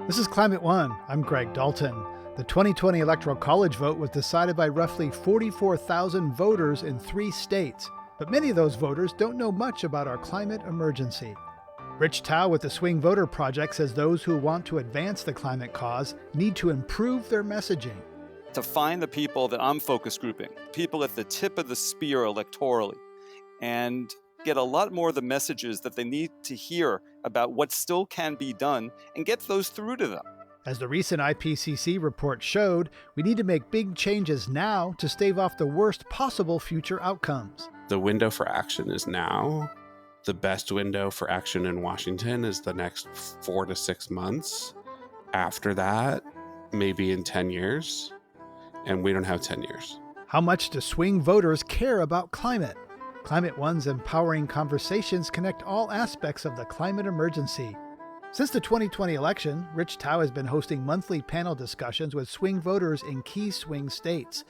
This is Climate One. I'm Greg Dalton. The 2020 Electoral College vote was decided by roughly 44,000 voters in 3 states, but many of those voters don't know much about our climate emergency. Rich Thau with the Swing Voter Project says those who want to advance the climate cause need to improve their messaging. To find the people that I'm focus grouping, people at the tip of the spear electorally, and get a lot more of the messages that they need to hear about what still can be done and get those through to them. As the recent IPCC report showed, we need to make big changes now to stave off the worst possible future outcomes. The window for action is now. The best window for action in Washington is the next 4 to 6 months. After that, maybe in 10 years. And we don't have 10 years. How much do swing voters care about climate? Climate One's empowering conversations connect all aspects of the climate emergency. Since the 2020 election, Rich Thau has been hosting monthly panel discussions with swing voters in key swing states.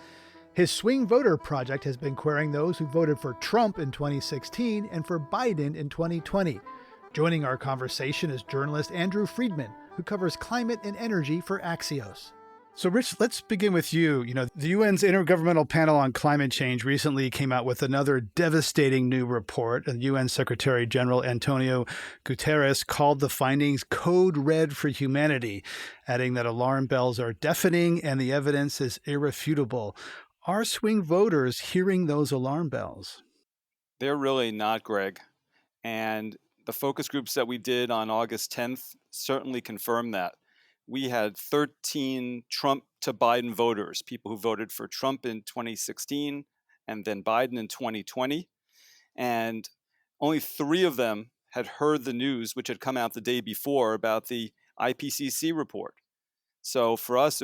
His Swing Voter Project has been querying those who voted for Trump in 2016 and for Biden in 2020. Joining our conversation is journalist Andrew Freedman, who covers climate and energy for Axios. So, Rich, let's begin with you. The UN's Intergovernmental Panel on Climate Change recently came out with another devastating new report, and UN Secretary General Antonio Guterres called the findings code red for humanity, adding that alarm bells are deafening and the evidence is irrefutable. Are swing voters hearing those alarm bells? They're really not, Greg. And the focus groups that we did on August 10th certainly confirmed that. We had 13 Trump to Biden voters, people who voted for Trump in 2016 and then Biden in 2020. And only 3 of them had heard the news, which had come out the day before, about the IPCC report. So for us,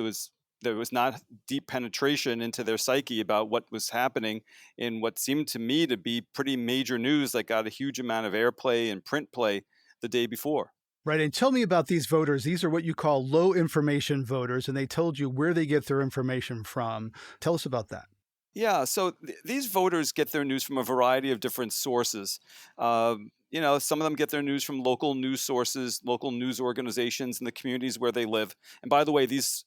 there was not deep penetration into their psyche about what was happening in what seemed to me to be pretty major news that got a huge amount of airplay and print play the day before. Right. And tell me about these voters. These are what you call low information voters, and they told you where they get their information from. Tell us about that. Yeah, so these voters get their news from a variety of different sources. Some of them get their news from local news sources, local news organizations in the communities where they live. And by the way, these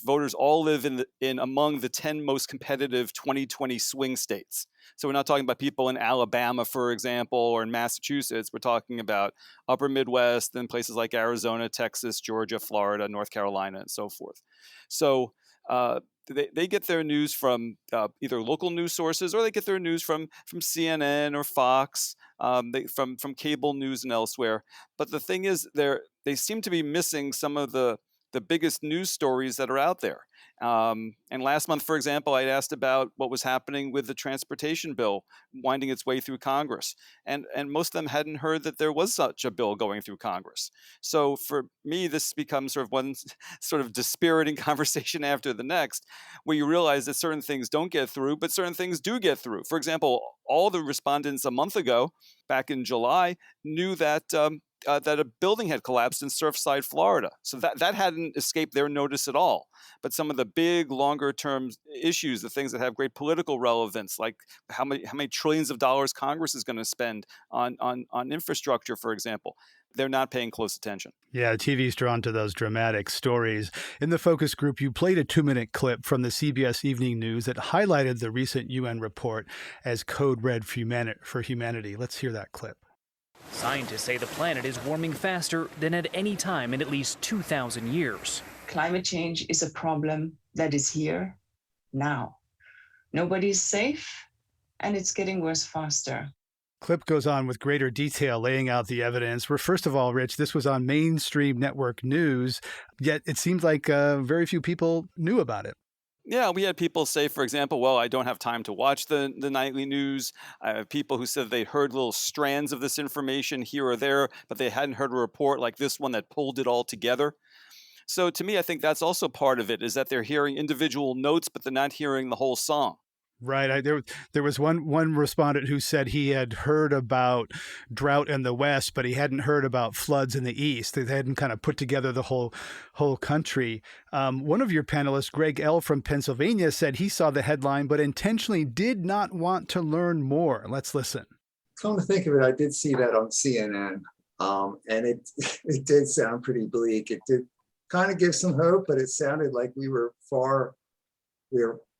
voters all live in among the 10 most competitive 2020 swing states. So we're not talking about people in Alabama, for example, or in Massachusetts. We're talking about upper Midwest and places like Arizona, Texas, Georgia, Florida, North Carolina, and so forth. So they get their news from either local news sources, or they get their news from CNN or Fox, from cable news and elsewhere. But the thing is, they seem to be missing some of the biggest news stories that are out there. And last month, for example, I asked about what was happening with the transportation bill winding its way through Congress. And most of them hadn't heard that there was such a bill going through Congress. So for me, this becomes sort of one sort of dispiriting conversation after the next, where you realize that certain things don't get through, but certain things do get through. For example, all the respondents a month ago, back in July, knew that that a building had collapsed in Surfside, Florida. So that hadn't escaped their notice at all. But some of the big, longer-term issues, the things that have great political relevance, like how many trillions of dollars Congress is going to spend on infrastructure, for example, they're not paying close attention. Yeah, TV's drawn to those dramatic stories. In the focus group, you played a 2-minute clip from the CBS Evening News that highlighted the recent UN report as code red for humanity. Let's hear that clip. Scientists say the planet is warming faster than at any time in at least 2,000 years. Climate change is a problem that is here now. Nobody's safe, and it's getting worse faster. Clip goes on with greater detail, laying out the evidence. First of all, Rich, this was on mainstream network news, yet it seems like very few people knew about it. Yeah, we had people say, for example, well, I don't have time to watch the nightly news. I have people who said they heard little strands of this information here or there, but they hadn't heard a report like this one that pulled it all together. So to me, I think that's also part of it, is that they're hearing individual notes, but they're not hearing the whole song. Right. There was one respondent who said he had heard about drought in the West, but he hadn't heard about floods in the East. They hadn't kind of put together the whole country. One of your panelists, Greg L. from Pennsylvania, said he saw the headline, but intentionally did not want to learn more. Let's listen. Come to think of it, I did see that on CNN, and it did sound pretty bleak. It did kind of gives some hope, but it sounded like we were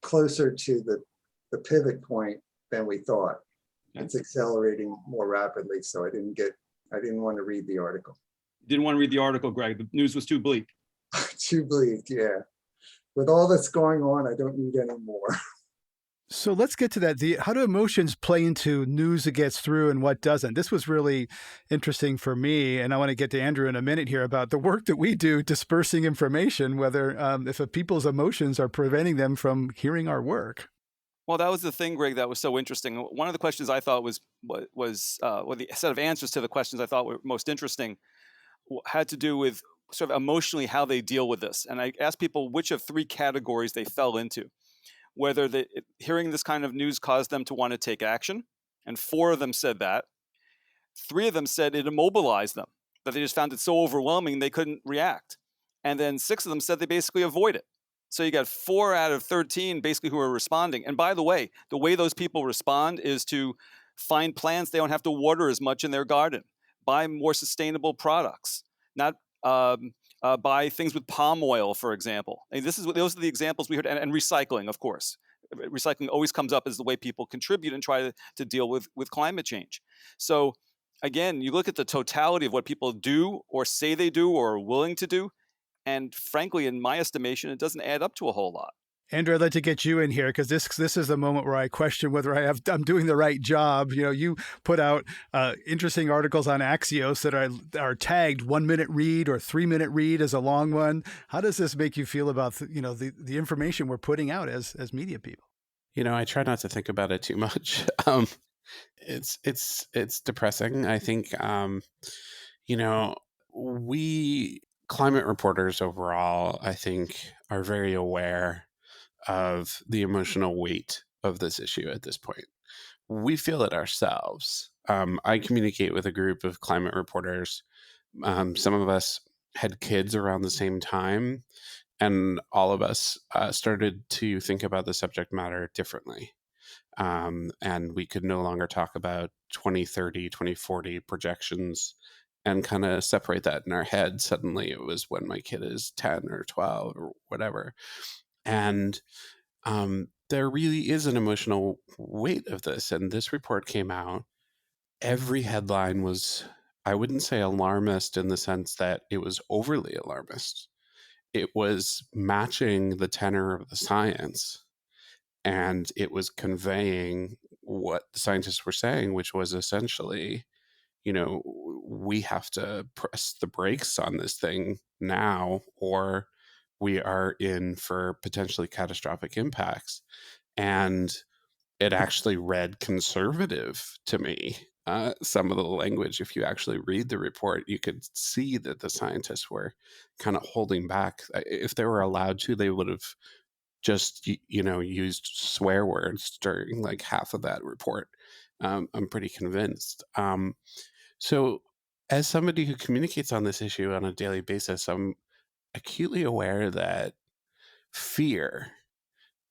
closer to the pivot point than we thought. It's accelerating more rapidly, so I didn't want to read the article. Didn't want to read the article, Greg. The news was too bleak. Too bleak, yeah. With all that's going on, I don't need any more. So let's get to that. How do emotions play into news that gets through and what doesn't? This was really interesting for me, and I want to get to Andrew in a minute here about the work that we do dispersing information, whether if people's emotions are preventing them from hearing our work. Well, that was the thing, Greg, that was so interesting. One of the questions I thought was the set of answers to the questions I thought were most interesting had to do with sort of emotionally how they deal with this. And I asked people which of three categories they fell into, whether hearing this kind of news caused them to want to take action. And 4 of them said that. 3 of them said it immobilized them, that they just found it so overwhelming they couldn't react. And then 6 of them said they basically avoid it. So you got 4 out of 13 basically who are responding. And by the way those people respond is to find plants they don't have to water as much in their garden, buy more sustainable products, not buy things with palm oil, for example. And those are the examples we heard, and recycling, of course. Recycling always comes up as the way people contribute and try to deal with climate change. So again, you look at the totality of what people do or say they do or are willing to do, and frankly, in my estimation, it doesn't add up to a whole lot. Andrew, I'd like to get you in here because this is the moment where I question whether I'm doing the right job. You know, you put out interesting articles on Axios that are tagged 1-minute read or 3-minute read as a long one. How does this make you feel about the information we're putting out as media people? I try not to think about it too much. It's depressing. I think we climate reporters overall, I think, are very aware of the emotional weight of this issue at this point. We feel it ourselves. I communicate with a group of climate reporters. Some of us had kids around the same time, and all of us started to think about the subject matter differently. And we could no longer talk about 2030, 2040 projections and kind of separate that in our head. Suddenly it was when my kid is 10 or 12 or whatever. And there really is an emotional weight of this. And this report came out. Every headline was, I wouldn't say alarmist in the sense that it was overly alarmist. It was matching the tenor of the science. And it was conveying what the scientists were saying, which was essentially, we have to press the brakes on this thing now, or we are in for potentially catastrophic impacts. And it actually read conservative to me. Some of the language, if you actually read the report, you could see that the scientists were kind of holding back. If they were allowed to, they would have just, used swear words during like half of that report. I'm pretty convinced. So as somebody who communicates on this issue on a daily basis, I'm acutely aware that fear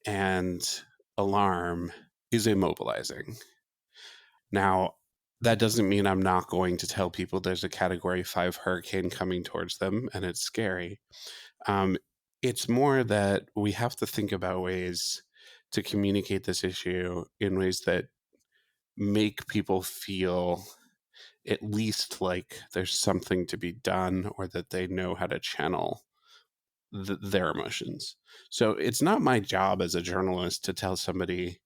and alarm is immobilizing. Now, that doesn't mean I'm not going to tell people there's a Category 5 hurricane coming towards them and it's scary. It's more that we have to think about ways to communicate this issue in ways that make people feel at least like there's something to be done or that they know how to channel their emotions. So it's not my job as a journalist to tell somebody,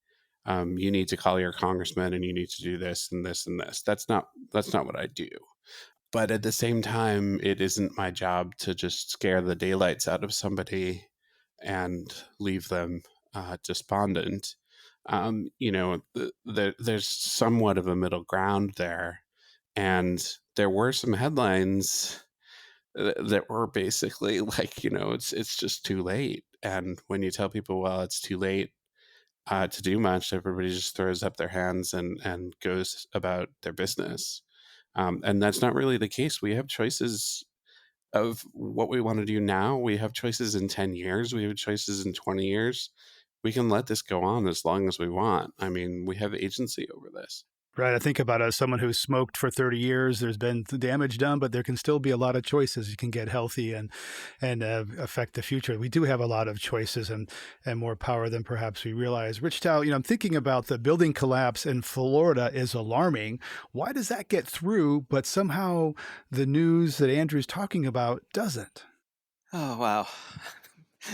you need to call your congressman and you need to do this and this and this. That's not what I do. But at the same time, it isn't my job to just scare the daylights out of somebody and leave them despondent. There's somewhat of a middle ground there. And there were some headlines that were basically like, it's just too late. And when you tell people, well, it's too late to do much, everybody just throws up their hands and goes about their business. And that's not really the case. We have choices of what we want to do now. We have choices in 10 years. We have choices in 20 years. We can let this go on as long as we want. I mean, we have agency over this. Right. I think about someone who's smoked for 30 years. There's been damage done, but there can still be a lot of choices. You can get healthy and affect the future. We do have a lot of choices and more power than perhaps we realize. Rich Thau, I'm thinking about the building collapse in Florida is alarming. Why does that get through, but somehow the news that Andrew's talking about doesn't? Oh, wow.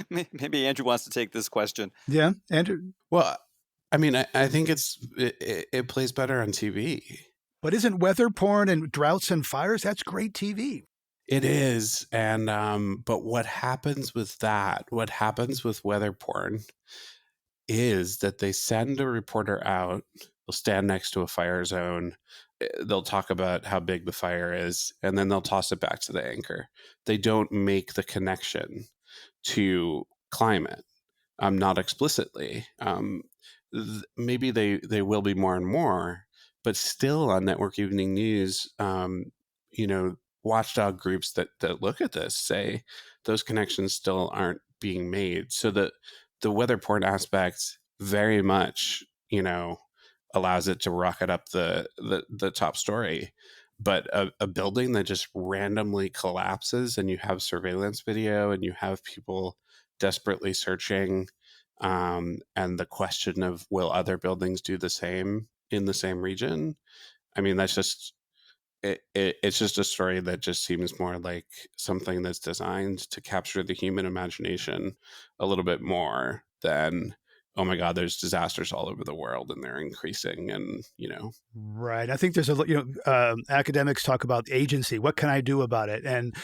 Maybe Andrew wants to take this question. Yeah, Andrew. Well, I mean, I think it plays better on TV. But isn't weather porn and droughts and fires? That's great TV. It is. And but what happens with that, what happens with weather porn is that they send a reporter out, they'll stand next to a fire zone, they'll talk about how big the fire is, and then they'll toss it back to the anchor. They don't make the connection to climate, not explicitly. Maybe they will be more and more, but still on network evening news, watchdog groups that look at this say those connections still aren't being made. So that the weather porn aspect very much, allows it to rocket up the top story. But a building that just randomly collapses and you have surveillance video and you have people desperately searching, and the question of will other buildings do the same in the same region? I mean, that's just it's just a story that just seems more like something that's designed to capture the human imagination a little bit more than, oh my God, there's disasters all over the world and they're increasing, and Right. I think there's academics talk about agency. What can I do about it? And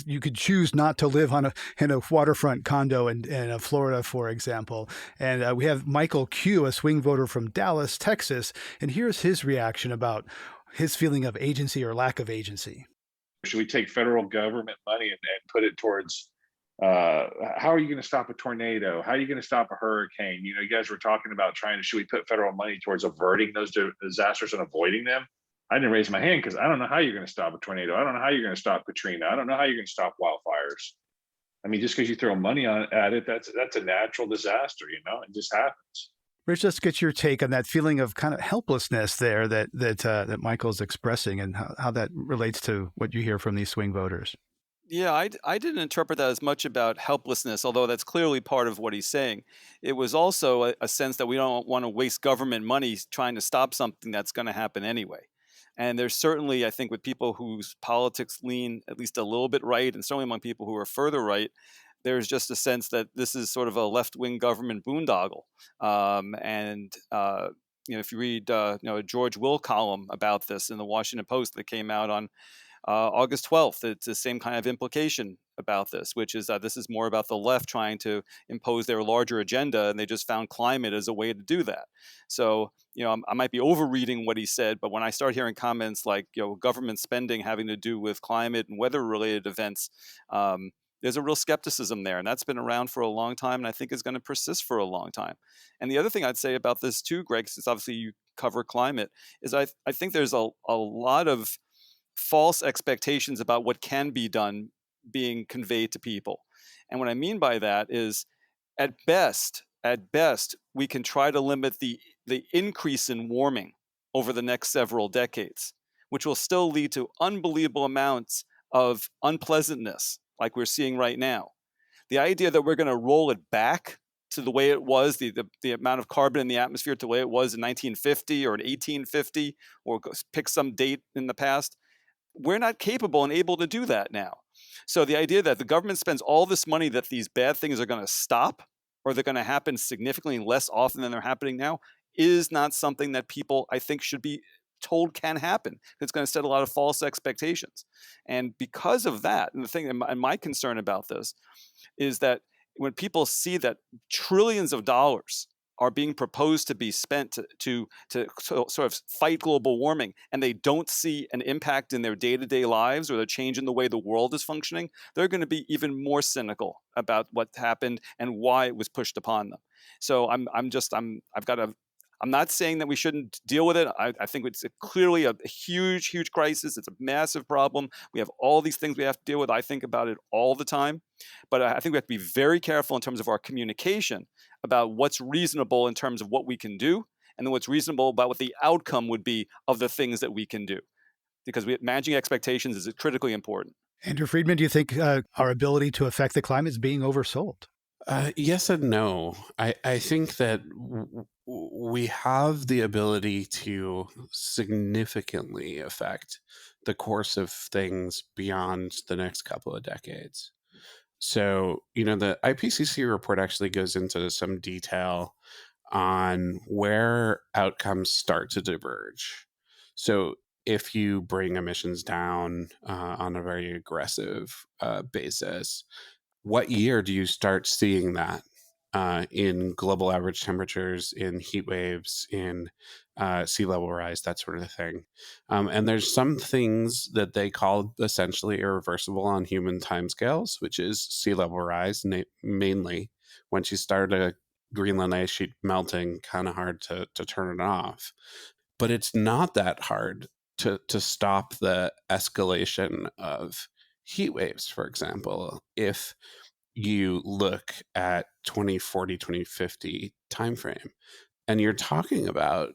you could choose not to live in a waterfront condo in Florida, for example. And we have Michael Q, a swing voter from Dallas, Texas, and here's his reaction about his feeling of agency or lack of agency. Should we take federal government money and put it towards how are you going to stop a tornado? How are you going to stop a hurricane? You guys were talking about should we put federal money towards averting those disasters and avoiding them? I didn't raise my hand because I don't know how you're going to stop a tornado. I don't know how you're going to stop Katrina. I don't know how you're going to stop wildfires. I mean, just because you throw money at it, that's a natural disaster, it just happens. Rich, let's get your take on that feeling of kind of helplessness there that Michael's expressing, and how that relates to what you hear from these swing voters. Yeah, I didn't interpret that as much about helplessness, although that's clearly part of what he's saying. It was also a sense that we don't want to waste government money trying to stop something that's going to happen anyway. And there's certainly, I think, with people whose politics lean at least a little bit right, and certainly among people who are further right, there's just a sense that this is sort of a left-wing government boondoggle. If you read a George Will column about this in the Washington Post that came out on August 12th, it's the same kind of implication about this, which is that this is more about the left trying to impose their larger agenda, and they just found climate as a way to do that. So, I might be overreading what he said, but when I start hearing comments like, government spending having to do with climate and weather-related events, there's a real skepticism there, and that's been around for a long time, and I think is going to persist for a long time. And the other thing I'd say about this too, Greg, since obviously you cover climate, is I think there's a lot of false expectations about what can be done being conveyed to people. And what I mean by that is, at best, we can try to limit the increase in warming over the next several decades, which will still lead to unbelievable amounts of unpleasantness like we're seeing right now. The idea that we're going to roll it back to the way it was, the amount of carbon in the atmosphere to the way it was in 1950 or in 1850, or pick some date in the past, we're not capable and able to do that now. So the idea that the government spends all this money that these bad things are going to stop, or they're going to happen significantly less often than they're happening now, is not something that people, I think, should be told can happen. It's going to set a lot of false expectations. And because of that, and the thing, and my concern about this is that when people see that trillions of dollars are being proposed to be spent to sort of fight global warming, and they don't see an impact in their day-to-day lives or the change in the way the world is functioning, they're going to be even more cynical about what happened and why it was pushed upon them. So I'm not saying that we shouldn't deal with it. I think it's clearly a huge, huge crisis. It's a massive problem. We have all these things we have to deal with. I think about it all the time. But I think we have to be very careful in terms of our communication about what's reasonable in terms of what we can do, and then what's reasonable about what the outcome would be of the things that we can do. Because managing expectations is critically important. Andrew Freedman, do you think our ability to affect the climate is being oversold? Yes and no. I think that we have the ability to significantly affect the course of things beyond the next couple of decades. So, the IPCC report actually goes into some detail on where outcomes start to diverge. So, if you bring emissions down on a very aggressive basis, what year do you start seeing that in global average temperatures, in heat waves, in sea level rise, that sort of thing? And there's some things that they call essentially irreversible on human timescales, which is sea level rise, mainly. Once you start a Greenland ice sheet melting, kind of hard to turn it off. But it's not that hard to stop the escalation of heat waves, for example. If you look at 2040, 2050 timeframe, and you're talking about,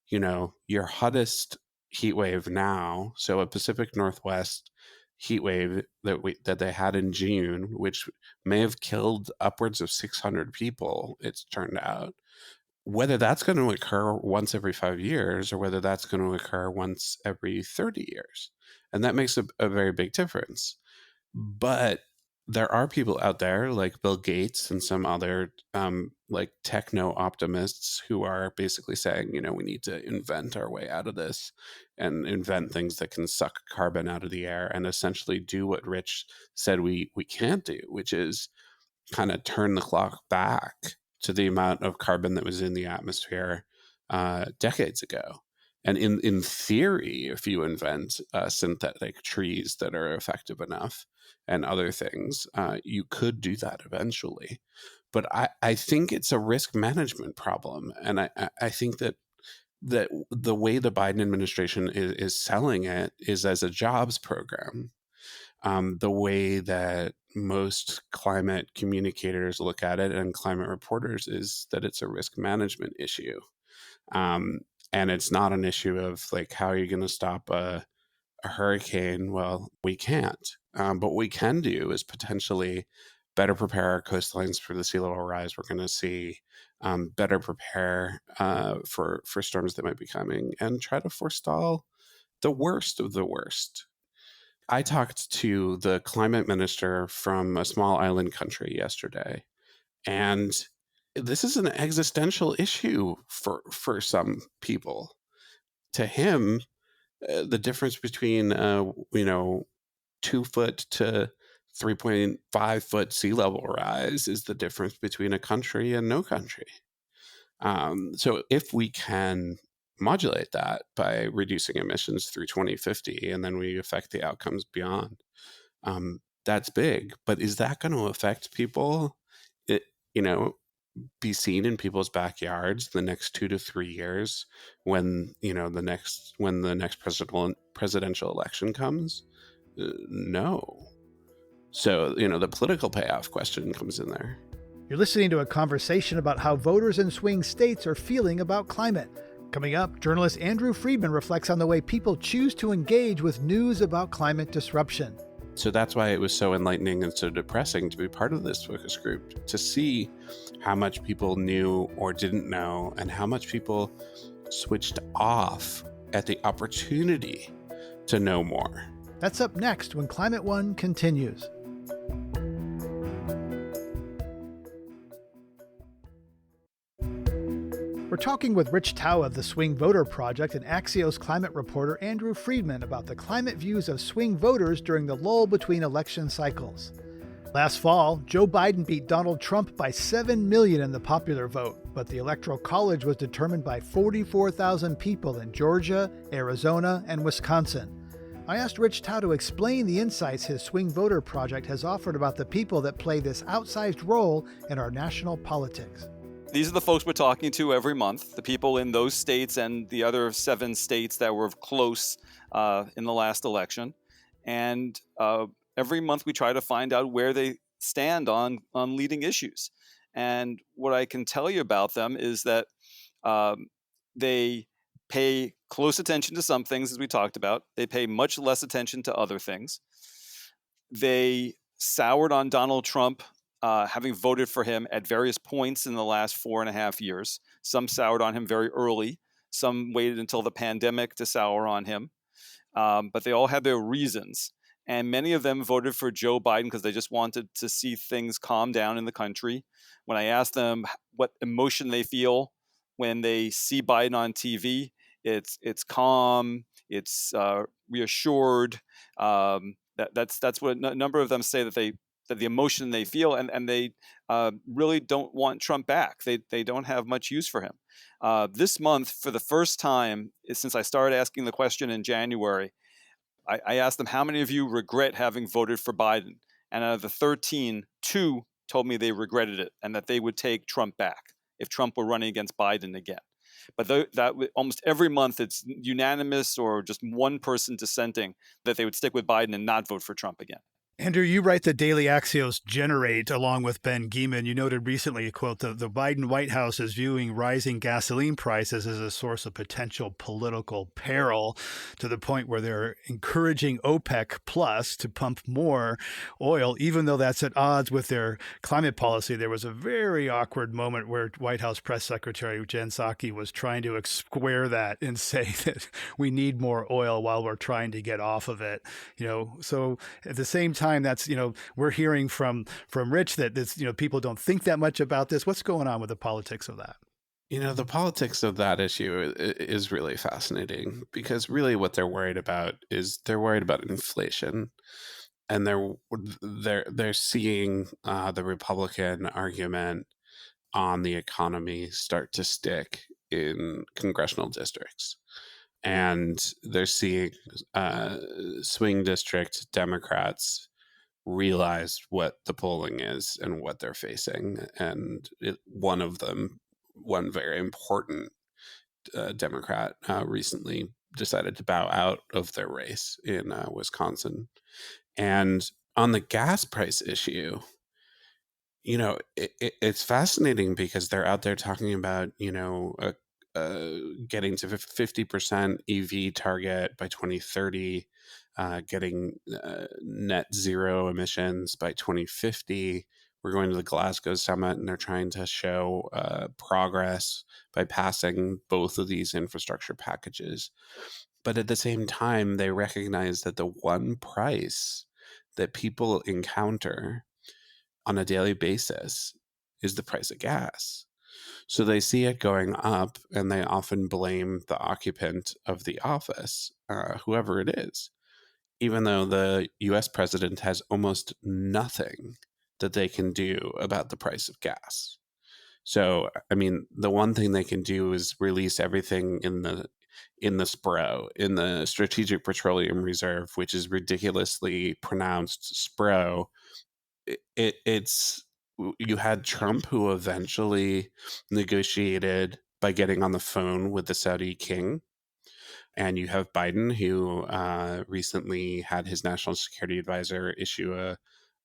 your hottest heat wave now. So a Pacific Northwest heat wave that they had in June, which may have killed upwards of 600 people, it's turned out. Whether that's going to occur once every 5 years or whether that's going to occur once every 30 years. And that makes a very big difference. But there are people out there like Bill Gates and some other like techno optimists who are basically saying, we need to invent our way out of this and invent things that can suck carbon out of the air and essentially do what Rich said we can't do, which is kind of turn the clock back to the amount of carbon that was in the atmosphere decades ago. And in theory, if you invent synthetic trees that are effective enough and other things, you could do that eventually. But I think it's a risk management problem. And I think that the way the Biden administration is selling it is as a jobs program. The way that most climate communicators look at it and climate reporters is that it's a risk management issue. And it's not an issue of like, how are you going to stop a hurricane? Well, we can't. But what we can do is potentially better prepare our coastlines for the sea level rise we're going to see, better prepare for storms that might be coming, and try to forestall the worst of the worst. I talked to the climate minister from a small island country yesterday, and this is an existential issue for some people. To him, the difference between 2 foot to 3.5 foot sea level rise is the difference between a country and no country. So if we can modulate that by reducing emissions through 2050, and then we affect the outcomes beyond, that's big. But is that going to affect people? Be seen in people's backyards the next 2 to 3 years when the next presidential election comes? No. So the political payoff question comes in there. You're listening to a conversation about how voters in swing states are feeling about climate. Coming up, journalist Andrew Freedman reflects on the way people choose to engage with news about climate disruption. So that's why it was so enlightening and so depressing to be part of this focus group, to see how much people knew or didn't know and how much people switched off at the opportunity to know more. That's up next when Climate One continues. We're talking with Rich Thau of the Swing Voter Project and Axios climate reporter Andrew Freedman about the climate views of swing voters during the lull between election cycles. Last fall, Joe Biden beat Donald Trump by 7 million in the popular vote, but the Electoral College was determined by 44,000 people in Georgia, Arizona, and Wisconsin. I asked Rich Thau to explain the insights his Swing Voter Project has offered about the people that play this outsized role in our national politics. These are the folks we're talking to every month, the people in those states and the other 7 states that were close in the last election. And every month we try to find out where they stand on leading issues. And what I can tell you about them is that They pay close attention to some things, as we talked about. They pay much less attention to other things. They soured on Donald Trump, having voted for him at various points in the last 4.5 years. Some soured on him very early. Some waited until the pandemic to sour on him. But they all had their reasons. And many of them voted for Joe Biden because they just wanted to see things calm down in the country. When I asked them what emotion they feel when they see Biden on TV, it's calm, it's reassured. That's what a number of them say, that the emotion they feel, and they really don't want Trump back. They don't have much use for him. This month, for the first time since I started asking the question in January, I asked them, how many of you regret having voted for Biden? And out of the 13, 2 told me they regretted it and that they would take Trump back if Trump were running against Biden again. But almost every month, it's unanimous or just one person dissenting that they would stick with Biden and not vote for Trump again. Andrew, you write the Daily Axios Generate along with Ben Geeman. You noted recently, quote, the Biden White House is viewing rising gasoline prices as a source of potential political peril, to the point where they're encouraging OPEC Plus to pump more oil, even though that's at odds with their climate policy. There was a very awkward moment where White House Press Secretary Jen Psaki was trying to square that and say that we need more oil while we're trying to get off of it. So at the same time, that's, we're hearing from Rich that this, people don't think that much about this. What's going on with the politics of that? The politics of that issue is really fascinating, because really what they're worried about is inflation, and they're seeing the Republican argument on the economy start to stick in congressional districts. And they're seeing swing district Democrats realize what the polling is and what they're facing. And one very important Democrat recently decided to bow out of their race in Wisconsin. And on the gas price issue, it's fascinating because they're out there talking about, getting to 50% EV target by 2030, getting net zero emissions by 2050. We're going to the Glasgow summit, and they're trying to show progress by passing both of these infrastructure packages. But at the same time, they recognize that the one price that people encounter on a daily basis is the price of gas. So they see it going up, and they often blame the occupant of the office, whoever it is, even though the US president has almost nothing that they can do about the price of gas. So, I mean, the one thing they can do is release everything in the SPRO, in the Strategic Petroleum Reserve, which is ridiculously pronounced SPRO. It's you had Trump, who eventually negotiated by getting on the phone with the Saudi king. And you have Biden, who recently had his national security advisor issue a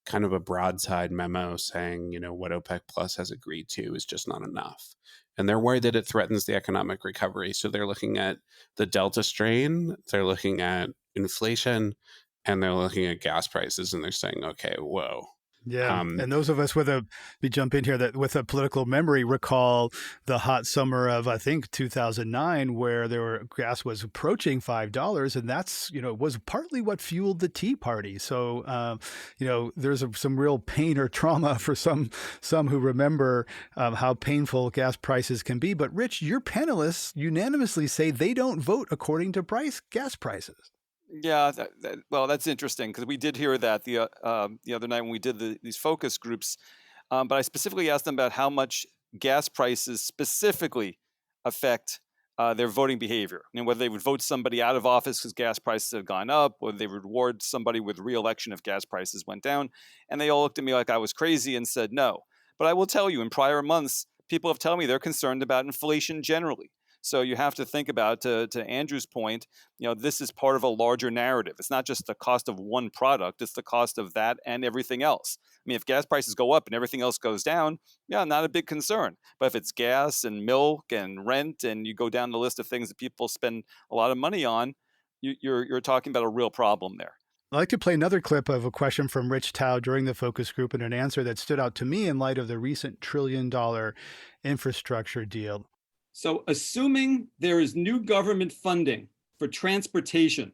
kind of a broadside memo saying, what OPEC Plus has agreed to is just not enough. And they're worried that it threatens the economic recovery. So they're looking at the Delta strain, they're looking at inflation, and they're looking at gas prices, and they're saying, okay, whoa. Yeah, and those of us with a political memory recall the hot summer of, I think, 2009, where gas was approaching $5, and that's was partly what fueled the Tea Party. So there's some real pain or trauma for some who remember how painful gas prices can be. But Rich, your panelists unanimously say they don't vote according to gas prices. Yeah, well, that's interesting, because we did hear that the other night when we did these focus groups. But I specifically asked them about how much gas prices specifically affect their voting behavior. Whether they would vote somebody out of office because gas prices have gone up, or they would reward somebody with re-election if gas prices went down. And they all looked at me like I was crazy and said no. But I will tell you, in prior months, people have told me they're concerned about inflation generally. So you have to think about, to Andrew's point, this is part of a larger narrative. It's not just the cost of one product, it's the cost of that and everything else. I mean, if gas prices go up and everything else goes down, yeah, not a big concern. But if it's gas and milk and rent, and you go down the list of things that people spend a lot of money on, you're talking about a real problem there. I'd like to play another clip of a question from Rich Thau during the focus group, and an answer that stood out to me in light of the recent $1 trillion infrastructure deal. So assuming there is new government funding for transportation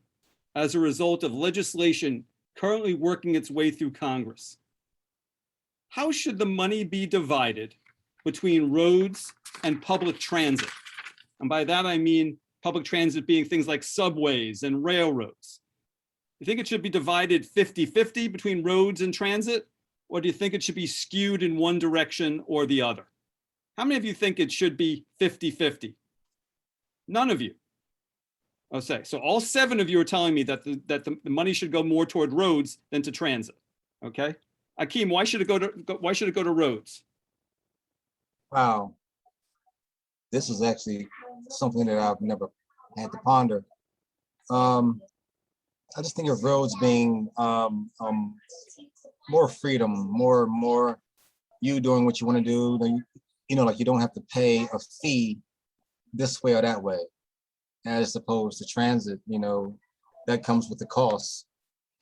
as a result of legislation currently working its way through Congress, how should the money be divided between roads and public transit? And by that, I mean public transit being things like subways and railroads. You think it should be divided 50-50 between roads and transit? Or do you think it should be skewed in one direction or the other? How many of you think it should be 50-50? None of you. I'll say. So all 7 of you are telling me that the money should go more toward roads than to transit. Okay? Akeem, why should it go to roads? Wow. This is actually something that I've never had to ponder. I just think of roads being more freedom, more you doing what you want to do. Like you don't have to pay a fee this way or that way, as opposed to transit, that comes with the cost.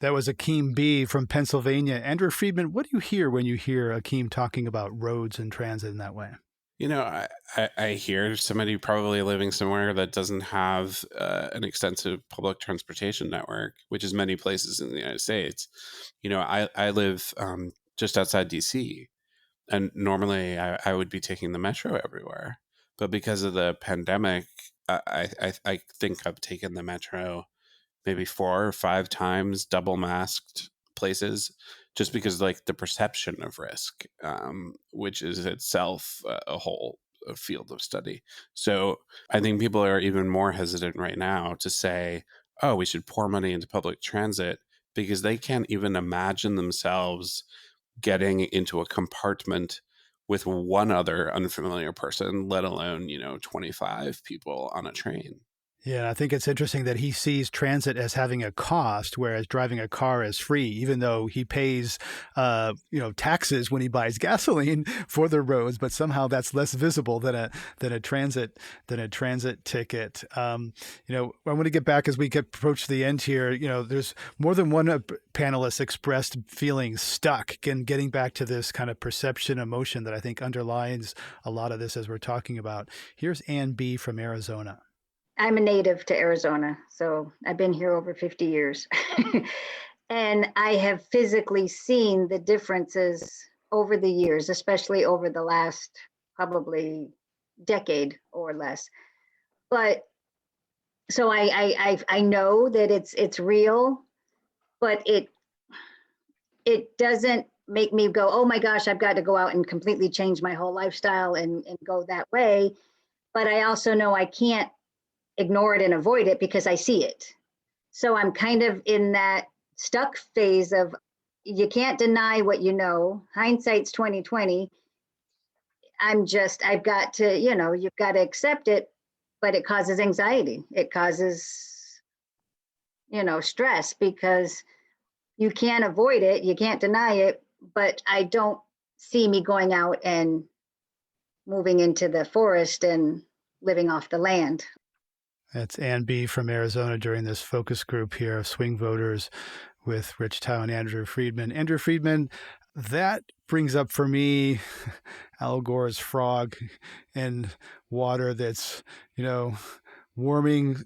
That was Akeem B. from Pennsylvania. Andrew Freedman, what do you hear when you hear Akeem talking about roads and transit in that way? I hear somebody probably living somewhere that doesn't have an extensive public transportation network, which is many places in the United States. I live just outside DC, and normally I would be taking the metro everywhere. But because of the pandemic, I think I've taken the metro maybe 4 or 5 times, double masked places, just because like the perception of risk, which is itself a whole field of study. So I think people are even more hesitant right now to say, oh, we should pour money into public transit, because they can't even imagine themselves getting into a compartment with one other unfamiliar person, let alone, 25 people on a train. Yeah, I think it's interesting that he sees transit as having a cost, whereas driving a car is free, even though he pays, taxes when he buys gasoline for the roads. But somehow that's less visible than a transit ticket. I want to get back as we approach the end here. There's more than one panelist expressed feeling stuck and getting back to this kind of perception emotion that I think underlines a lot of this as we're talking about. Here's Ann B. from Arizona. I'm a native to Arizona, so I've been here over 50 years. And I have physically seen the differences over the years, especially over the last probably decade or less. But so I know that it's real, but it doesn't make me go, oh my gosh, I've got to go out and completely change my whole lifestyle and go that way. But I also know I can't ignore it and avoid it because I see it. So I'm kind of in that stuck phase of you can't deny what you know. Hindsight's 2020. I've got to, you've got to accept it, but it causes anxiety. It causes, stress because you can't avoid it. You can't deny it, but I don't see me going out and moving into the forest and living off the land. That's Ann B. from Arizona during this focus group here of swing voters with Rich Thau and Andrew Freedman. Andrew Freedman, that brings up for me Al Gore's frog in water that's, warming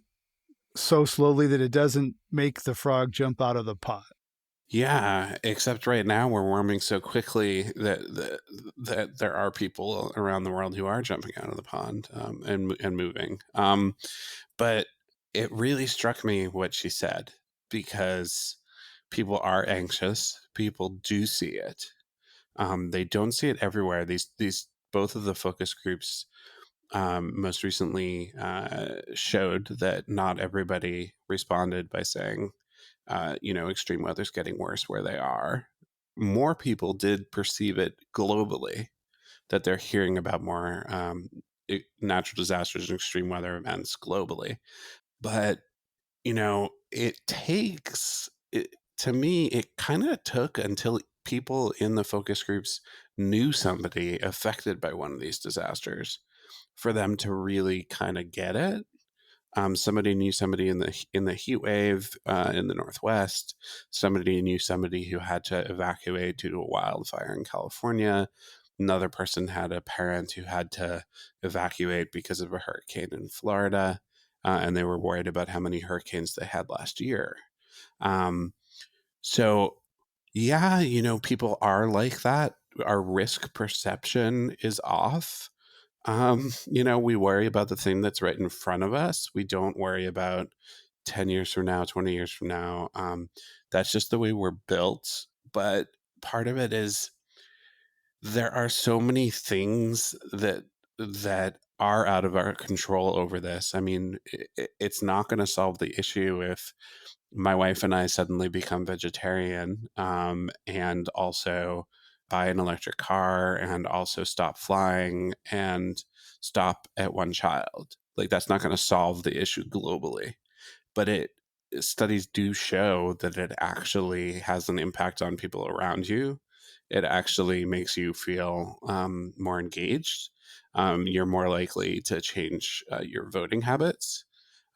so slowly that it doesn't make the frog jump out of the pot. Yeah, except right now we're warming so quickly that there are people around the world who are jumping out of the pond and moving. But it really struck me what she said, because people are anxious. People do see it. They don't see it everywhere. These both of the focus groups most recently showed that not everybody responded by saying, extreme weather's getting worse where they are. More people did perceive it globally, that they're hearing about more natural disasters and extreme weather events globally. But, you know, to me, it kind of took until people in the focus groups knew somebody affected by one of these disasters for them to really kind of get it. Somebody knew somebody in the heat wave in the Northwest. Somebody knew somebody who had to evacuate due to a wildfire in California. Another person had a parent who had to evacuate because of a hurricane in Florida, and they were worried about how many hurricanes they had last year. So, yeah, you know, people are like that. Our risk perception is off. You know, we worry about the thing that's right in front of us. We don't worry about 10 years from now, 20 years from now. That's just the way we're built. But part of it is there are so many things that are out of our control over this. I mean, it's not going to solve the issue if my wife and I suddenly become vegetarian, and also buy an electric car and also stop flying and stop at one child. Like, that's not going to solve the issue globally. But studies do show that it actually has an impact on people around you. It actually makes you feel more engaged. You're more likely to change your voting habits.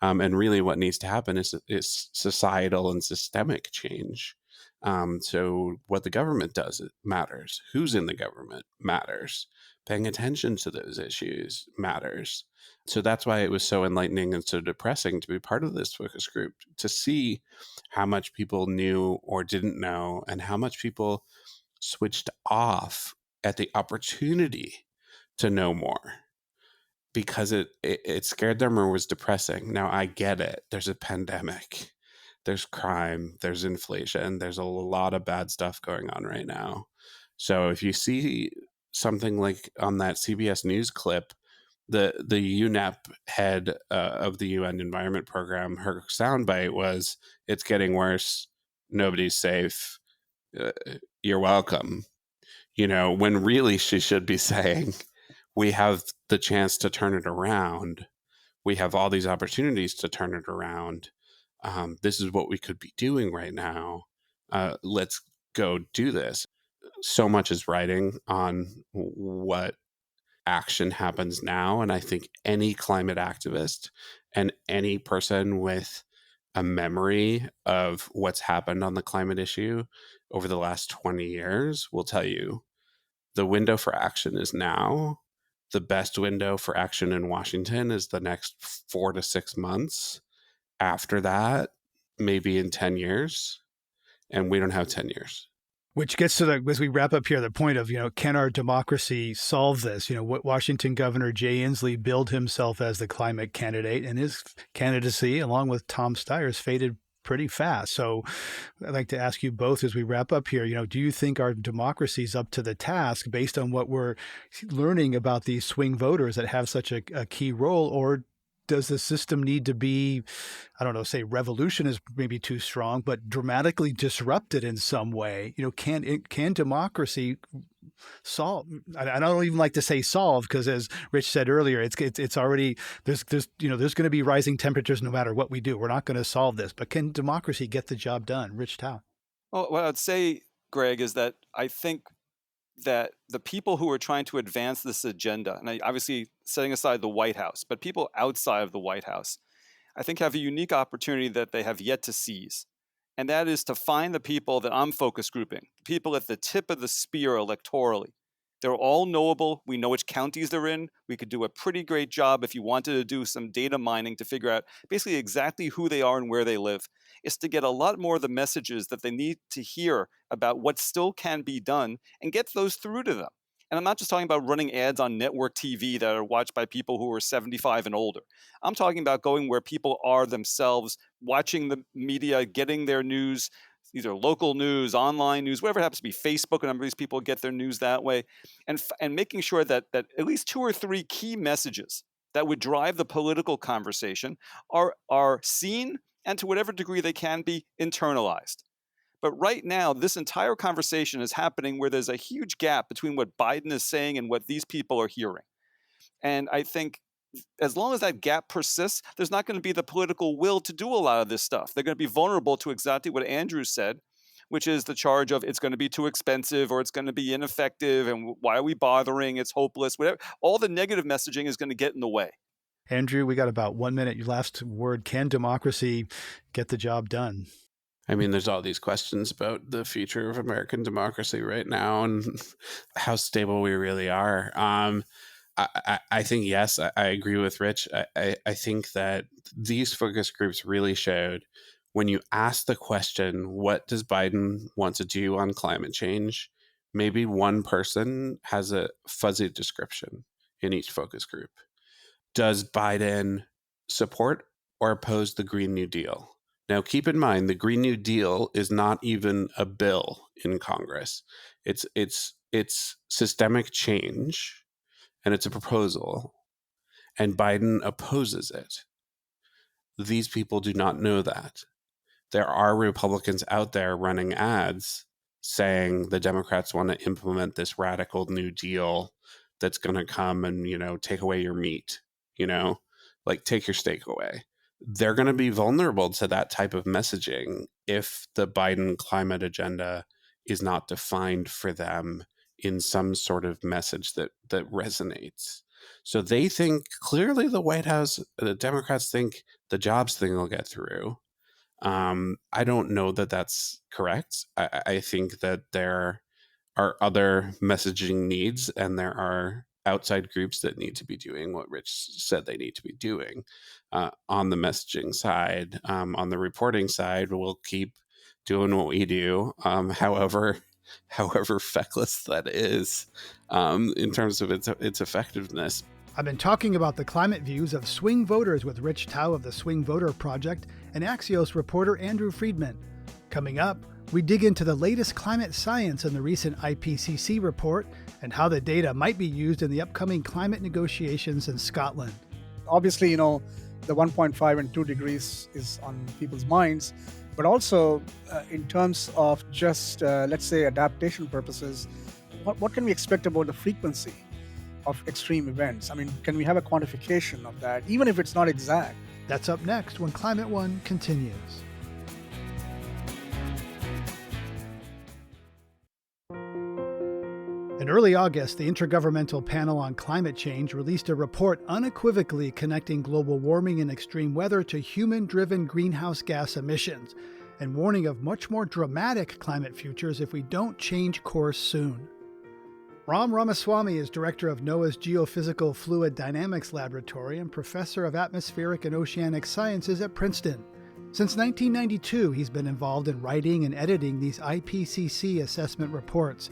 And really what needs to happen is societal and systemic change. So what the government does, it matters. Who's in the government matters. Paying attention to those issues matters. So that's why it was so enlightening and so depressing to be part of this focus group, to see how much people knew or didn't know, and how much people switched off at the opportunity to know more, because it scared them or was depressing. Now, I get it. There's a pandemic, there's crime, there's inflation, there's a lot of bad stuff going on right now. So if you see something like on that CBS News clip, the UNEP head of the UN Environment Program, her soundbite was, "It's getting worse. Nobody's safe. You're welcome." You know, when really she should be saying, we have the chance to turn it around. We have all these opportunities to turn it around. This is what we could be doing right now. Let's go do this. So much is writing on what action happens now. And I think any climate activist and any person with a memory of what's happened on the climate issue over the last 20 years will tell you the window for action is now. The best window for action in Washington is the next 4 to 6 months. After that, maybe in 10 years. And we don't have 10 years. Which gets to as we wrap up here, the point of, can our democracy solve this? What Washington Governor Jay Inslee billed himself as the climate candidate, and his candidacy, along with Tom Steyer's, faded pretty fast. So I'd like to ask you both as we wrap up here, do you think our democracy is up to the task based on what we're learning about these swing voters that have such a key role, or does the system need to be, I don't know, say revolution is maybe too strong, but dramatically disrupted in some way? Can democracy solve? I don't even like to say solve, because as Rich said earlier, it's already, there's going to be rising temperatures no matter what we do. We're not going to solve this, but can democracy get the job done? Rich Thau. Well, what I'd say, Greg, is that I think that the people who are trying to advance this agenda, and obviously setting aside the White House, but people outside of the White House, I think have a unique opportunity that they have yet to seize. And that is to find the people that I'm focus grouping, people at the tip of the spear electorally. They're all knowable. We know which counties they're in. We could do a pretty great job if you wanted to do some data mining to figure out basically exactly who they are and where they live. Is to get a lot more of the messages that they need to hear about what still can be done and get those through to them. And I'm not just talking about running ads on network TV that are watched by people who are 75 and older. I'm talking about going where people are themselves, watching the media, getting their news, either local news, online news, whatever it happens to be, Facebook, a number of these people get their news that way, and making sure that at least 2 or 3 key messages that would drive the political conversation are seen and to whatever degree they can be internalized. But right now, this entire conversation is happening where there's a huge gap between what Biden is saying and what these people are hearing. And I think as long as that gap persists, there's not going to be the political will to do a lot of this stuff. They're going to be vulnerable to exactly what Andrew said, which is the charge of it's going to be too expensive or it's going to be ineffective and why are we bothering? It's hopeless, whatever. All the negative messaging is going to get in the way. Andrew, we got about 1 minute. Your last word, can democracy get the job done? I mean, there's all these questions about the future of American democracy right now and how stable we really are. I think, yes, I agree with Rich. I think that these focus groups really showed when you ask the question, what does Biden want to do on climate change? Maybe one person has a fuzzy description in each focus group. Does Biden support or oppose the Green New Deal? Now, keep in mind, the Green New Deal is not even a bill in Congress. It's systemic change, and it's a proposal, and Biden opposes it. These people do not know that. There are Republicans out there running ads saying the Democrats want to implement this radical New Deal that's going to come and, take away your meat, like take your steak away. They're going to be vulnerable to that type of messaging if the Biden climate agenda is not defined for them in some sort of message that resonates. So they think clearly the White House, the Democrats think the jobs thing will get through. I don't know that that's correct. I think that there are other messaging needs and there are outside groups that need to be doing what Rich said they need to be doing. On the messaging side, on the reporting side, we'll keep doing what we do, however feckless that is in terms of its effectiveness. I've been talking about the climate views of swing voters with Rich Thau of the Swing Voter Project and Axios reporter Andrew Freedman. Coming up, we dig into the latest climate science in the recent IPCC report and how the data might be used in the upcoming climate negotiations in Scotland. Obviously, the 1.5 and 2 degrees is on people's minds, but also in terms of just, let's say, adaptation purposes, what can we expect about the frequency of extreme events? I mean, can we have a quantification of that, even if it's not exact? That's up next when Climate One continues. In early August, the Intergovernmental Panel on Climate Change released a report unequivocally connecting global warming and extreme weather to human-driven greenhouse gas emissions, and warning of much more dramatic climate futures if we don't change course soon. Ramaswamy is director of NOAA's Geophysical Fluid Dynamics Laboratory and professor of atmospheric and oceanic sciences at Princeton. Since 1992, he's been involved in writing and editing these IPCC assessment reports.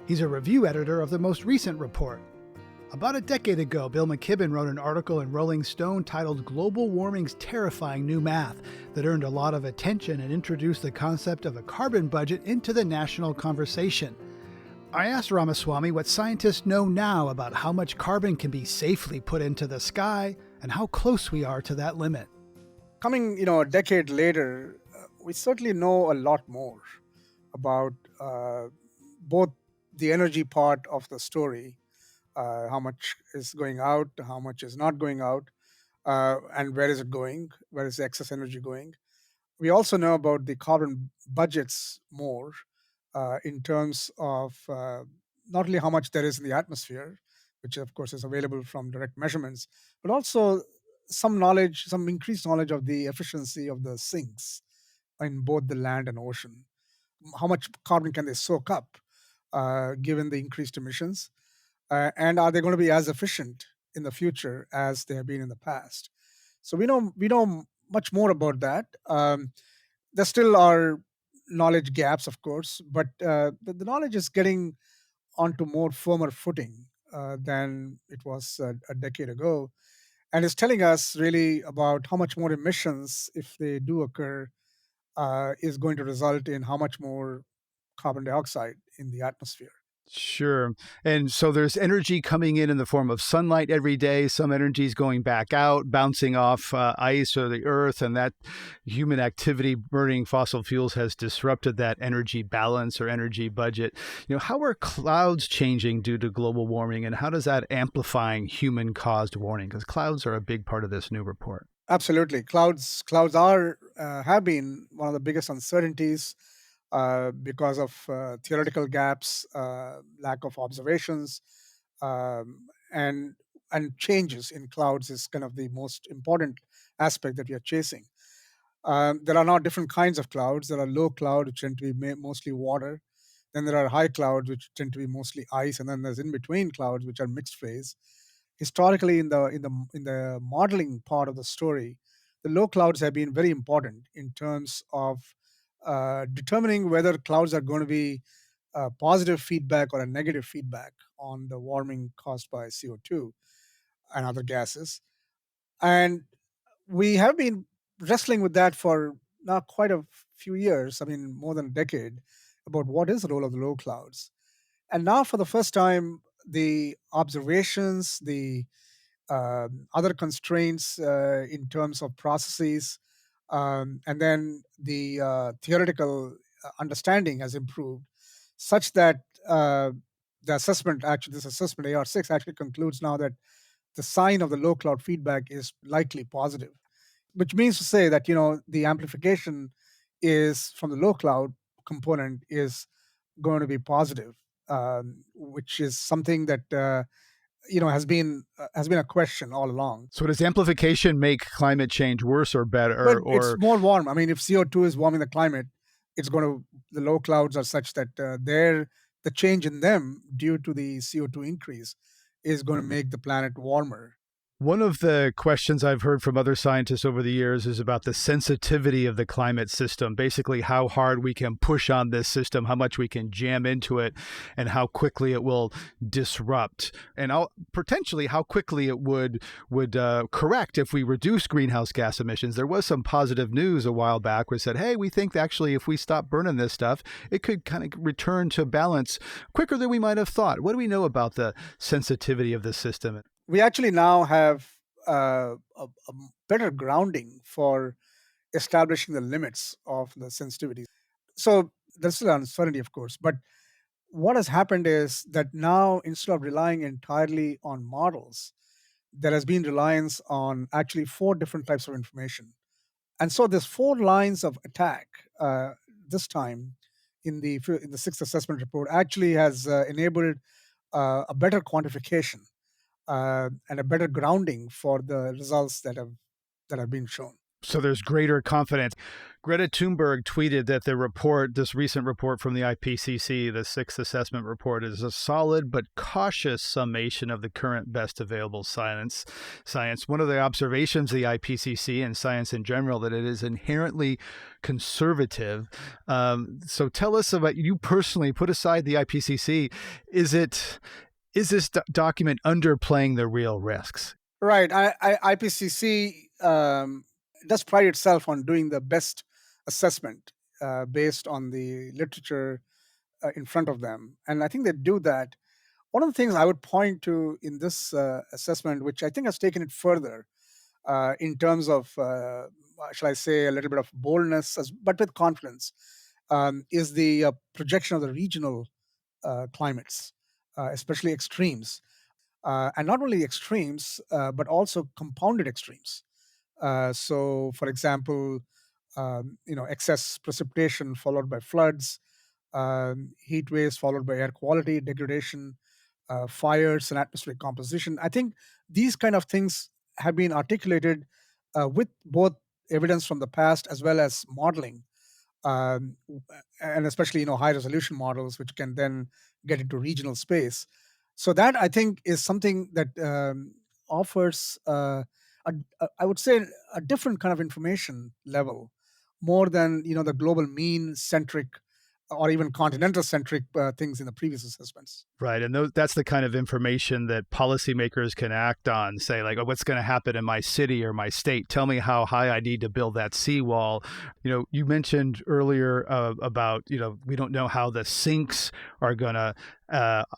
He's a review editor of the most recent report. About a decade ago, Bill McKibben wrote an article in Rolling Stone titled Global Warming's Terrifying New Math that earned a lot of attention and introduced the concept of a carbon budget into the national conversation. I asked Ramaswamy what scientists know now about how much carbon can be safely put into the sky and how close we are to that limit. Coming, a decade later, we certainly know a lot more about both the energy part of the story, how much is going out, how much is not going out, and where is it going, where is the excess energy going. We also know about the carbon budgets more, in terms of not only how much there is in the atmosphere, which of course is available from direct measurements, but also some increased knowledge of the efficiency of the sinks in both the land and ocean. How much carbon can they soak up given the increased emissions? And are they going to be as efficient in the future as they have been in the past? So we know much more about that. There still are knowledge gaps, of course, but the knowledge is getting onto more firmer footing than it was a decade ago, and is telling us really about how much more emissions, if they do occur, is going to result in how much more carbon dioxide in the atmosphere. Sure. And so there's energy coming in the form of sunlight every day. Some energy is going back out, bouncing off ice or the earth. And that human activity burning fossil fuels has disrupted that energy balance or energy budget. How are clouds changing due to global warming? And how does that amplifying human caused warming? Because clouds are a big part of this new report. Absolutely. Clouds are have been one of the biggest uncertainties because of theoretical gaps, lack of observations, and changes in clouds is kind of the most important aspect that we are chasing. There are now different kinds of clouds. There are low cloud, which tend to be mostly water. Then there are high clouds, which tend to be mostly ice, and then there's in between clouds, which are mixed phase. Historically, in the modeling part of the story, the low clouds have been very important in terms of determining whether clouds are going to be positive feedback or a negative feedback on the warming caused by CO2 and other gases. And we have been wrestling with that for now quite a few years, I mean, more than a decade, about what is the role of the low clouds. And now, for the first time, the observations, the other constraints in terms of processes, and then the theoretical understanding has improved such that the assessment, actually, this assessment AR6 actually concludes now that the sign of the low cloud feedback is likely positive, which means to say that the amplification is from the low cloud component is going to be positive, which is something that has been a question all along. So does amplification make climate change worse or better? Well, it's more warm. I mean, if CO2 is warming the climate, the low clouds are such that the change in them due to the CO2 increase is going to make the planet warmer. One of the questions I've heard from other scientists over the years is about the sensitivity of the climate system, basically how hard we can push on this system, how much we can jam into it, and how quickly it will disrupt, and potentially how quickly it would correct if we reduce greenhouse gas emissions. There was some positive news a while back which said, hey, we think actually if we stop burning this stuff, it could kind of return to balance quicker than we might have thought. What do we know about the sensitivity of the system? We actually now have a better grounding for establishing the limits of the sensitivity. So there's still uncertainty, of course, but what has happened is that now, instead of relying entirely on models, there has been reliance on actually 4 different types of information. And so there's 4 lines of attack this time in the 6th assessment report actually has enabled a better quantification and a better grounding for the results that have been shown. So there's greater confidence. Greta Thunberg tweeted that this recent report from the IPCC, the 6th assessment report, is a solid but cautious summation of the current best available science. One of the observations of the IPCC and science in general, that it is inherently conservative. So tell us about you personally, put aside the IPCC. Is this document underplaying the real risks? Right. IPCC does pride itself on doing the best assessment based on the literature in front of them. And I think they do that. One of the things I would point to in this assessment, which I think has taken it further in terms of, shall I say, a little bit of boldness, but with confidence, is the projection of the regional climates, especially extremes. And not only extremes, but also compounded extremes. So, for example, excess precipitation followed by floods, heat waves followed by air quality degradation, fires and atmospheric composition. I think these kind of things have been articulated with both evidence from the past as well as modeling, and especially high resolution models, which can then get into regional space. So that, I think, is something that offers I would say a different kind of information level, more than the global mean centric or even continental-centric things in the previous assessments. Right. And that's the kind of information that policymakers can act on, say, like, oh, what's going to happen in my city or my state? Tell me how high I need to build that seawall. You mentioned earlier about, we don't know how the sinks are going to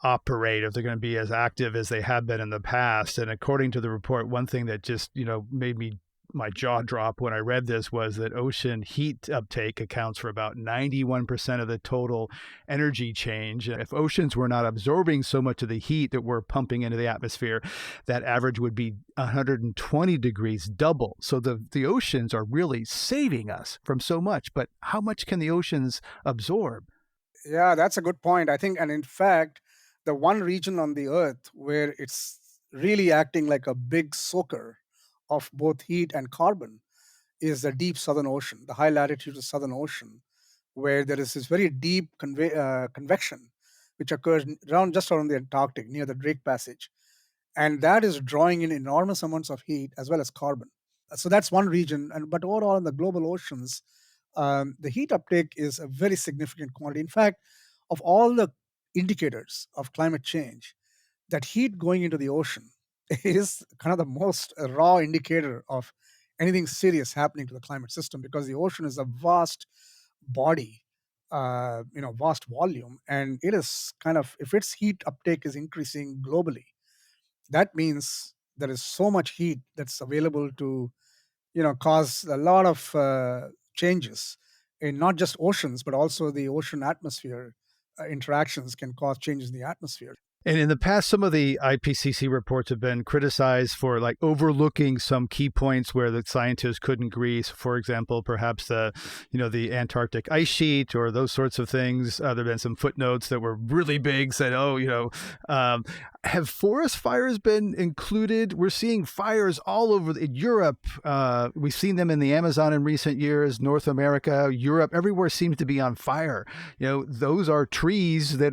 operate, if they're going to be as active as they have been in the past. And according to the report, one thing that just, made my jaw drop when I read this was that ocean heat uptake accounts for about 91% of the total energy change. And if oceans were not absorbing so much of the heat that we're pumping into the atmosphere, that average would be 120 degrees, double. So the oceans are really saving us from so much. But how much can the oceans absorb? Yeah, that's a good point. I think, and in fact, the one region on the Earth where it's really acting like a big soaker of both heat and carbon is the deep Southern Ocean, the high latitude of the Southern Ocean, where there is this very deep convection, which occurs just around the Antarctic, near the Drake Passage. And that is drawing in enormous amounts of heat as well as carbon. So that's one region. But overall, in the global oceans, the heat uptake is a very significant quantity. In fact, of all the indicators of climate change, that heat going into the ocean is kind of the most raw indicator of anything serious happening to the climate system, because the ocean is a vast body, vast volume, and it is kind of, if its heat uptake is increasing globally, that means there is so much heat that's available to, cause a lot of changes in not just oceans, but also the ocean atmosphere. Interactions can cause changes in the atmosphere. And in the past, some of the IPCC reports have been criticized for overlooking some key points where the scientists couldn't agree. So, for example, perhaps the Antarctic ice sheet or those sorts of things. There have been some footnotes that were really big, said, have forest fires been included? We're seeing fires all over Europe. We've seen them in the Amazon in recent years, North America, Europe, everywhere seems to be on fire. Those are trees that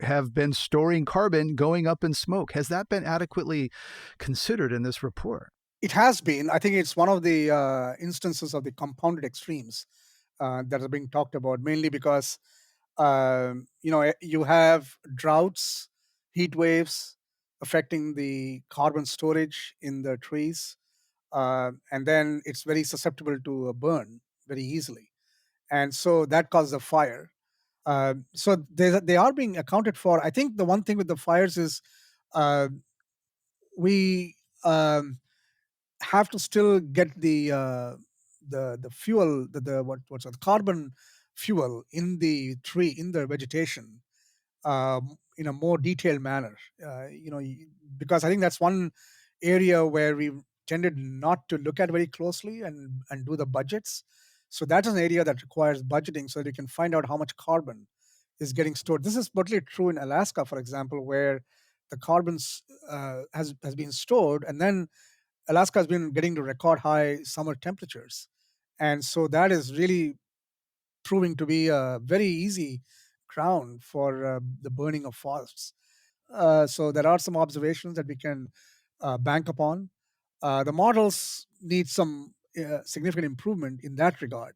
have been storing carbon going up in smoke. Has that been adequately considered in this report? It has been. I think it's one of the instances of the compounded extremes that are being talked about, mainly because, you have droughts, heat waves affecting the carbon storage in the trees, and then it's very susceptible to a burn very easily. And so that causes a fire. So they are being accounted for. I think the one thing with the fires is we have to still get the fuel, what's the carbon fuel in the tree, in the vegetation, in a more detailed manner. Because I think that's one area where we tended not to look at very closely and do the budgets. So that is an area that requires budgeting so that you can find out how much carbon is getting stored. This is particularly true in Alaska, for example, where the carbon has been stored, and then Alaska has been getting to record high summer temperatures. And so that is really proving to be a very easy ground for the burning of forests. So there are some observations that we can bank upon. The models need some significant improvement in that regard.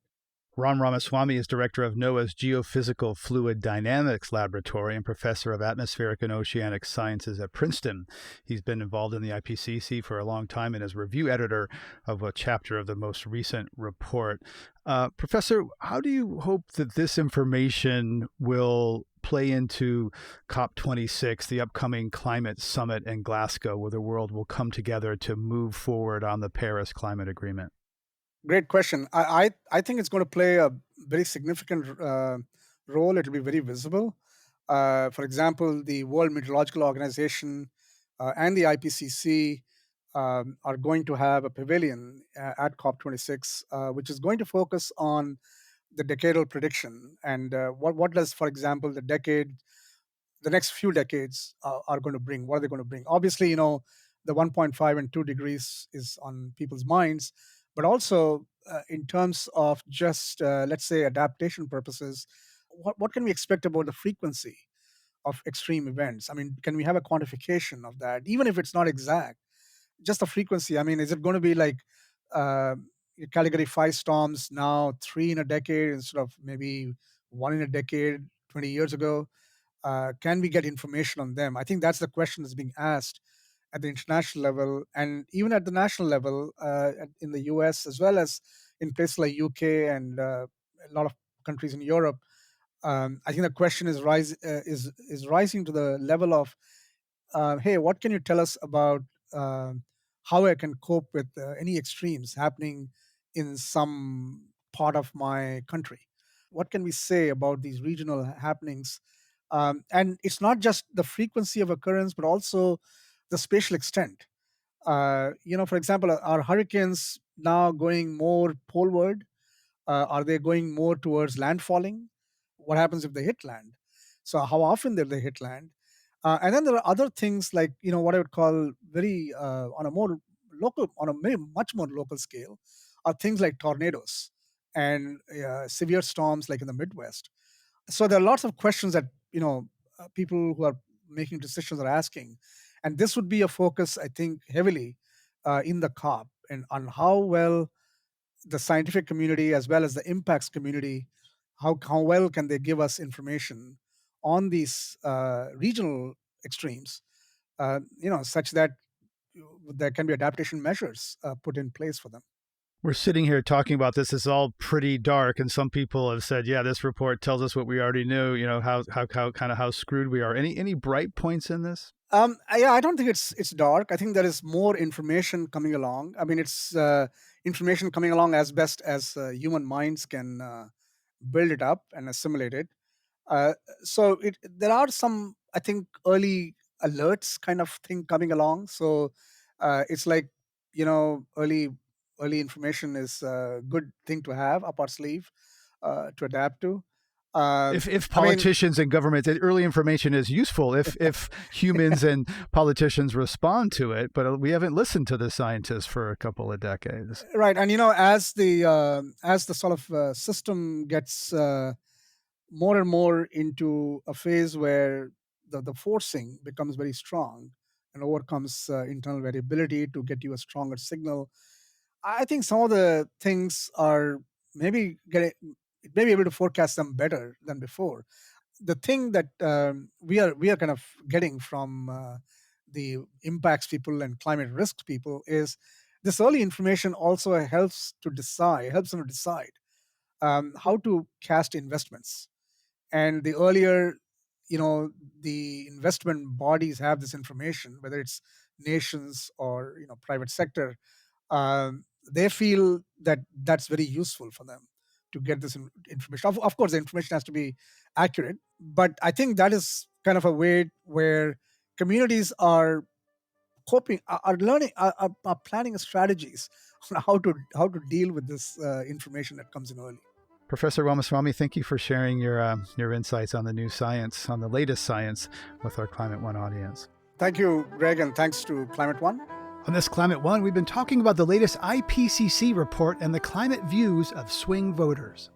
Ramaswamy is director of NOAA's Geophysical Fluid Dynamics Laboratory and professor of atmospheric and oceanic sciences at Princeton. He's been involved in the IPCC for a long time and is review editor of a chapter of the most recent report. Professor, how do you hope that this information will play into COP26, the upcoming climate summit in Glasgow, where the world will come together to move forward on the Paris Climate Agreement? Great question. I think it's going to play a very significant role. It will be very visible. For example, the World Meteorological Organization and the IPCC are going to have a pavilion at COP26, which is going to focus on the decadal prediction and what does, for example, the next few decades are going to bring. What are they going to bring? Obviously, the 1.5 and 2 degrees is on people's minds. But also in terms of just, let's say, adaptation purposes, what can we expect about the frequency of extreme events? I mean, can we have a quantification of that, even if it's not exact? Just the frequency. I mean, is it going to be like Category 5 storms now, 3 in a decade instead of maybe one in a decade, 20 years ago? Can we get information on them? I think that's the question that's being asked at the international level and even at the national level in the US, as well as in places like UK and a lot of countries in Europe. I think the question is rising to the level of, hey, what can you tell us about how I can cope with any extremes happening in some part of my country? What can we say about these regional happenings? And it's not just the frequency of occurrence, but also the spatial extent. For example, are hurricanes now going more poleward? Are they going more towards landfalling? What happens if they hit land? So how often do they hit land? And then there are other things like, what I would call very on a more local, on a much more local scale, are things like tornadoes and severe storms like in the Midwest. So there are lots of questions that, people who are making decisions are asking. And this would be a focus, I think, heavily in the COP and on how well the scientific community as well as the impacts community, how well can they give us information on these regional extremes, such that there can be adaptation measures put in place for them. We're sitting here talking about this. It's all pretty dark, and some people have said, "Yeah, this report tells us what we already knew." How screwed we are. Any bright points in this? I don't think it's dark. I think there is more information coming along. I mean, it's information coming along as best as human minds can build it up and assimilate it. So there are some, I think, early alerts kind of thing coming along. So it's like, early information is a good thing to have up our sleeve to adapt to. If politicians and governments, early information is useful if humans and politicians respond to it, but we haven't listened to the scientists for a couple of decades. Right, and as the sort of system gets more and more into a phase where the forcing becomes very strong and overcomes internal variability to get you a stronger signal, I think some of the things are maybe able to forecast them better than before. The thing that we are kind of getting from the impacts people and climate risk people is this early information also helps them to decide how to cast investments. And the earlier, the investment bodies have this information, whether it's nations or private sector, they feel that that's very useful for them to get this information. Of course, the information has to be accurate, but I think that is kind of a way where communities are coping, are learning, are planning strategies on how to deal with this information that comes in early. Professor Ramaswamy, thank you for sharing your insights on the new science, on the latest science with our Climate One audience. Thank you, Greg, and thanks to Climate One. On this Climate One, we've been talking about the latest IPCC report and the climate views of swing voters.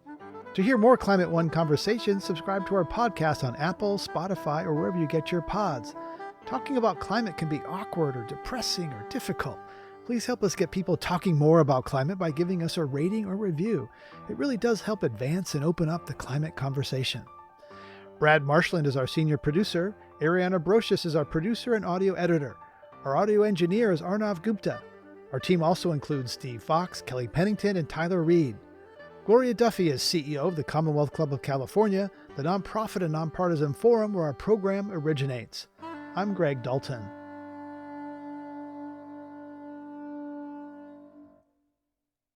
To hear more Climate One conversations, subscribe to our podcast on Apple, Spotify, or wherever you get your pods. Talking about climate can be awkward or depressing or difficult. Please help us get people talking more about climate by giving us a rating or review. It really does help advance and open up the climate conversation. Brad Marshland is our senior producer. Ariana Brocious is our producer and audio editor. Our audio engineer is Arnav Gupta. Our team also includes Steve Fox, Kelly Pennington, and Tyler Reed. Gloria Duffy is CEO of the Commonwealth Club of California, the nonprofit and nonpartisan forum where our program originates. I'm Greg Dalton.